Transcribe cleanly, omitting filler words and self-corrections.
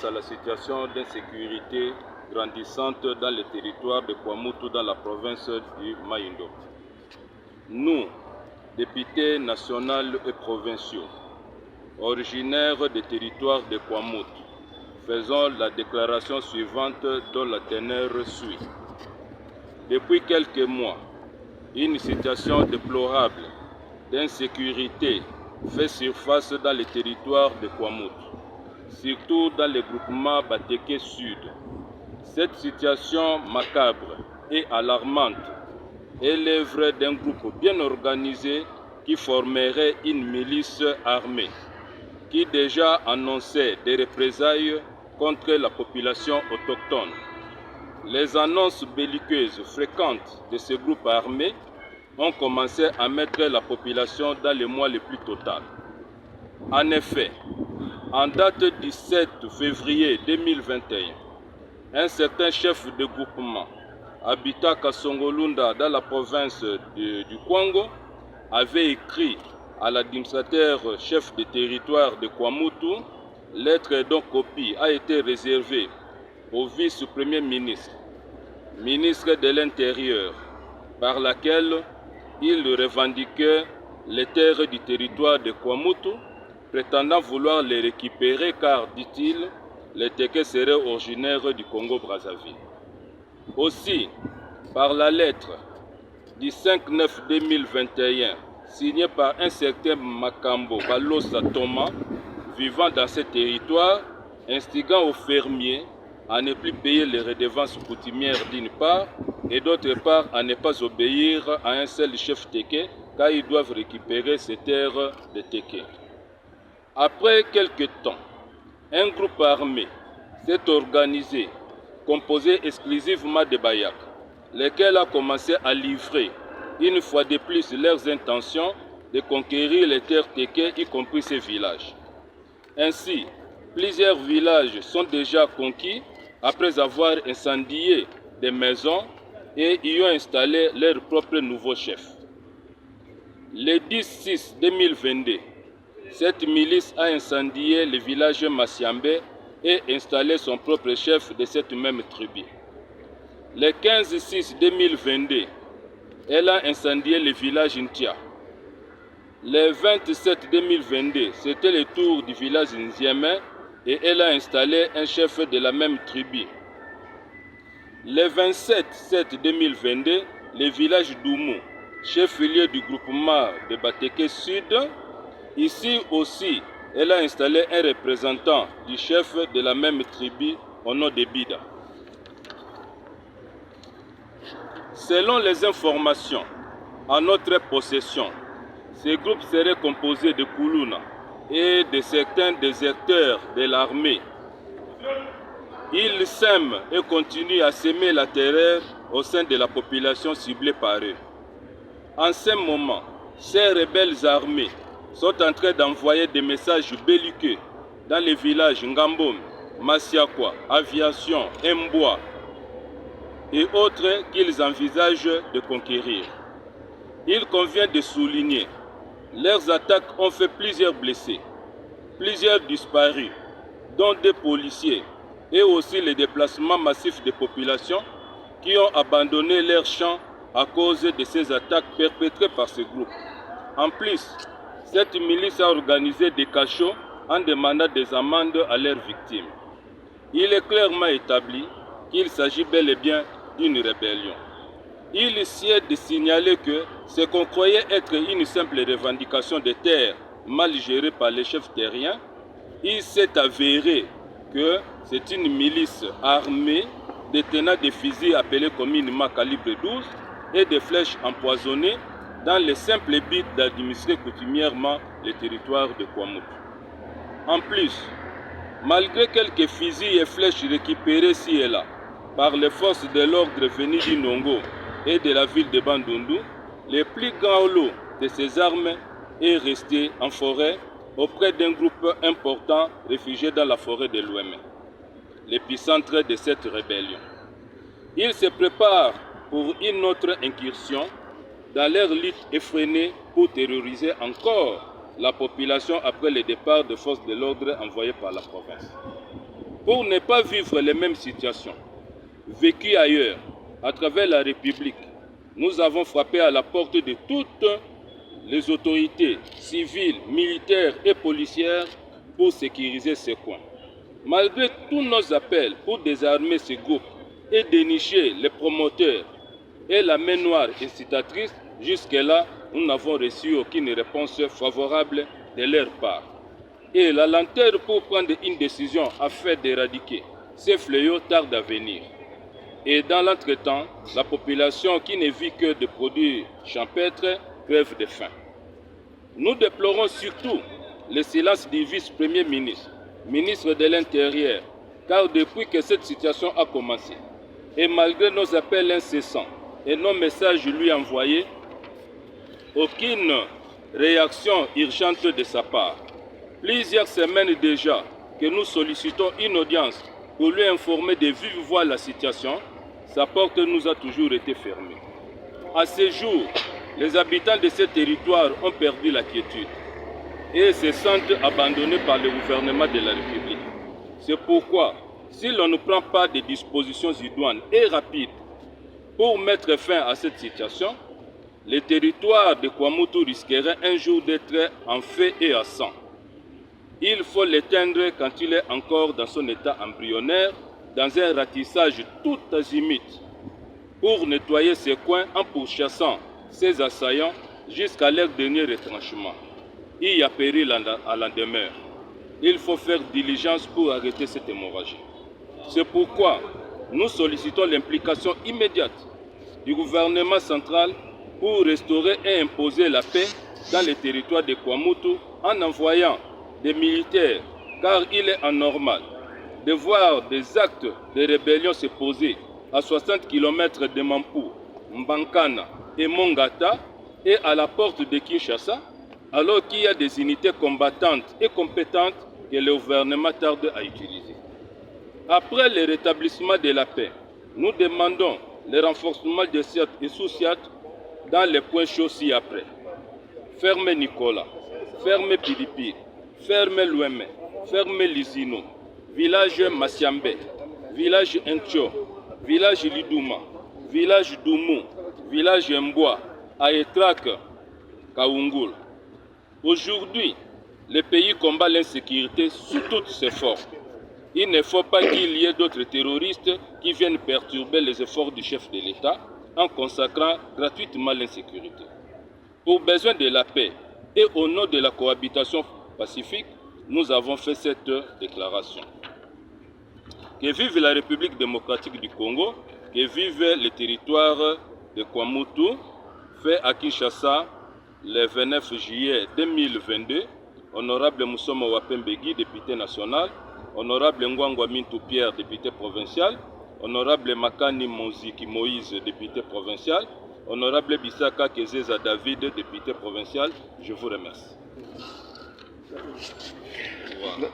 à la situation d'insécurité grandissante dans le territoire de Kwamutu dans la province du Mayindo. Nous, députés nationaux et provinciaux, originaires des territoires de Kwamutu, faisons la déclaration suivante dont la teneur suit. Depuis quelques mois, une situation déplorable d'insécurité fait surface dans les territoires de Kwamutu, surtout dans le groupement Bateke Sud. Cette situation macabre et alarmante est l'œuvre d'un groupe bien organisé qui formerait une milice armée, qui déjà annonçait des représailles contre la population autochtone. Les annonces belliqueuses fréquentes de ce groupe armé ont commencé à mettre la population dans les mois les plus totaux. En effet, en date du 7 février 2021, un certain chef de groupement habitant Kasongolunda dans la province du Kwango avait écrit à l'administrateur chef de territoire de Kwamutu. Lettre dont copie a été réservée au vice-premier ministre, ministre de l'Intérieur, par laquelle il revendiquait les terres du territoire de Kwamutu, prétendant vouloir les récupérer car, dit-il, les Téké seraient originaires du Congo-Brazzaville. Aussi, par la lettre du 5/9/2021, signée par un certain Makambo Balosa Thomas, vivant dans ces territoires, instigant aux fermiers à ne plus payer les redevances coutumières d'une part, et d'autre part à ne pas obéir à un seul chef Téké, car ils doivent récupérer ces terres de Téké. Après quelque temps, un groupe armé s'est organisé, composé exclusivement de Bayak, lesquels ont commencé à livrer une fois de plus leurs intentions de conquérir les terres Téké, y compris ces villages. Ainsi, plusieurs villages sont déjà conquis après avoir incendié des maisons et y ont installé leur propre nouveau chef. Le 10/6/2022, cette milice a incendié le village Masiambe et installé son propre chef de cette même tribu. Le 15/6/2022, elle a incendié le village Ntia. Le 27/2022, c'était le tour du village Nzieme et elle a installé un chef de la même tribu. Le 27/7/2022, le village d'Oumou, chef-lieu du groupement de Bateke Sud. Ici aussi, elle a installé un représentant du chef de la même tribu au nom de Bida. Selon les informations en notre possession, ce groupe serait composé de Koulouna et de certains déserteurs de l'armée. Ils sèment et continuent à semer la terreur au sein de la population ciblée par eux. En ce moment, ces rebelles armés sont en train d'envoyer des messages belliqueux dans les villages Ngambom, Masiakwa, Aviation, Mboa et autres qu'ils envisagent de conquérir. Il convient de souligner, leurs attaques ont fait plusieurs blessés, plusieurs disparus, dont des policiers, et aussi les déplacements massifs des populations qui ont abandonné leurs champs à cause de ces attaques perpétrées par ce groupe. En plus, cette milice a organisé des cachots en demandant des amendes à leurs victimes. Il est clairement établi qu'il s'agit bel et bien d'une rébellion. Il sied de signaler que ce qu'on croyait être une simple revendication de terres mal gérée par les chefs terriens, il s'est avéré que c'est une milice armée détenant des fusils appelés communément calibre 12 et des flèches empoisonnées dans le simple but d'administrer coutumièrement le territoire de Kwamutu. En plus, malgré quelques fusils et flèches récupérés ci et là par les forces de l'ordre venues du Nongo et de la ville de Bandundu, le plus grand lot de ces armes est resté en forêt auprès d'un groupe important réfugié dans la forêt de l'Ouémé, l'épicentre de cette rébellion. Ils se préparent pour une autre incursion dans leur lutte effrénée pour terroriser encore la population après le départ de forces de l'ordre envoyées par la province. pour ne pas vivre les mêmes situations vécues ailleurs, à travers la République, nous avons frappé à la porte de toutes les autorités civiles, militaires et policières pour sécuriser ces coins. Malgré tous nos appels pour désarmer ces groupes et dénicher les promoteurs et la main noire incitatrice, jusque-là, nous n'avons reçu aucune réponse favorable de leur part. Et la lenteur pour prendre une décision afin d'éradiquer ces fléaux tarde à venir. Et dans l'entretemps, la population qui ne vit que de produits champêtres crève de faim. Nous déplorons surtout le silence du vice-premier ministre, ministre de l'Intérieur, car depuis que cette situation a commencé, et malgré nos appels incessants et nos messages lui envoyés, aucune réaction urgente de sa part. Plusieurs semaines déjà que nous sollicitons une audience pour lui informer de vive voix la situation, sa porte nous a toujours été fermée. À ce jour, les habitants de ce territoire ont perdu la quiétude et se sentent abandonnés par le gouvernement de la République. C'est pourquoi, si l'on ne prend pas de dispositions idoines et rapides pour mettre fin à cette situation, le territoire de Kwamutu risquerait un jour d'être en feu et à sang. Il faut l'éteindre quand il est encore dans son état embryonnaire, dans un ratissage tout azimut, pour nettoyer ces coins en pourchassant ses assaillants jusqu'à leur dernier retranchement. Il y a péril à la demeure. Il faut faire diligence pour arrêter cette hémorragie. C'est pourquoi nous sollicitons l'implication immédiate du gouvernement central pour restaurer et imposer la paix dans les territoires de Kwamutu en envoyant des militaires, car il est anormal de voir des actes de rébellion se poser à 60 km de Mampou, Mbankana et Mongata et à la porte de Kinshasa, alors qu'il y a des unités combattantes et compétentes que le gouvernement tarde à utiliser. Après le rétablissement de la paix, nous demandons le renforcement de SIAT et sous-SIAT dans les points chauds ci-après. Fermez Nicolas, fermez Pidipir, fermez Loueme, fermez Lizino, village Massiambe, village Encho, village Lidouma, village Doumou, village Mboa, Aetrak, Kaungul. Aujourd'hui, le pays combat l'insécurité sous toutes ses formes. Il ne faut pas qu'il y ait d'autres terroristes qui viennent perturber les efforts du chef de l'État en consacrant gratuitement l'insécurité. Pour besoin de la paix et au nom de la cohabitation pacifique, nous avons fait cette déclaration. Que vive la République démocratique du Congo, que vive le territoire de Kwamutu, fait à Kinshasa le 29 juillet 2022, honorable Moussoma Wapembegui, député national, honorable Ngwangwa Mintou Pierre, député provincial, honorable Makani Monziki Moïse, député provincial, honorable Bissaka Kezeza David, député provincial, je vous remercie. Voilà.